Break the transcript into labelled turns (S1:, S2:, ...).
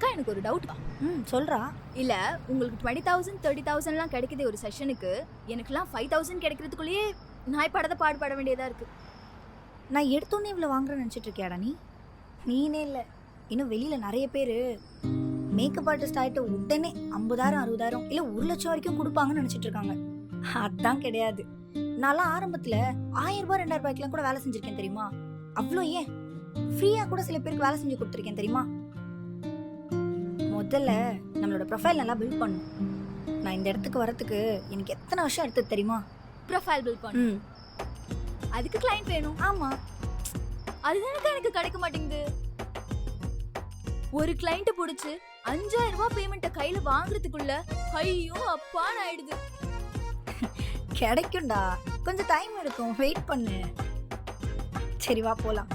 S1: அக்கா எனக்கு ஒரு டவுட்.
S2: சொல்றா.
S1: இல்ல உங்களுக்கு 20,000 30,000லாம் கிடைக்குது ஒரு செஷனுக்கு, எனக்குலாம் 5,000 கிடைக்கிறதுக்குள்ளேயே நாய் படாத பாடுபட வேண்டியதா இருக்கு.
S2: நான் எடுத்தோன்னே இவ்வளோ வாங்குறேன்னு நினச்சிட்டு இருக்கியாடா நீ? நீனே இல்லை, இன்னும் வெளியில் நிறைய பேர் மேக்கப் ஆர்டிஸ்ட் ஆகிட்டு உடனே 50,000 60,000 இல்லை 1,00,000 வரைக்கும் கொடுப்பாங்கன்னு நினச்சிட்டு இருக்காங்க. அதான் கிடையாது. நான்லாம் ஆரம்பத்தில் 1,000 ரூபாய் 2,000 ரூபாய்க்குலாம் கூட வேலை செஞ்சுருக்கேன் தெரியுமா? அவ்வளோ ஏன் ஃப்ரீயாக கூட சில பேருக்கு வேலை செஞ்சு கொடுத்துருக்கேன் தெரியுமா? முதல்ல நம்மளோட ப்ரொஃபைல் நல்லா பில்ட் பண்ணணும். நான் இந்த இடத்துக்கு வரத்துக்கு எனக்கு எத்தனை வருஷம் எடுத்தது தெரியுமா?
S1: ப்ரொஃபைல் பில்ட் பண்ணு. அதுக்கு கிளையண்ட் வேணும்.
S2: ஆமாம்,
S1: அதுதானக்கா எனக்கு கிடைக்க மாட்டேங்குது. ஒரு கிளையண்ட் பிடிச்சி 5,000 ரூபாய் பேமெண்ட்டை கையில வாங்குறதுக்குள்ள ஐயோ அப்பான்னு ஆயிடுது.
S2: கிடைக்கும்டா, கொஞ்சம் டைம் எடுக்கும், வெயிட் பண்ணு. சரி வா போலாம்.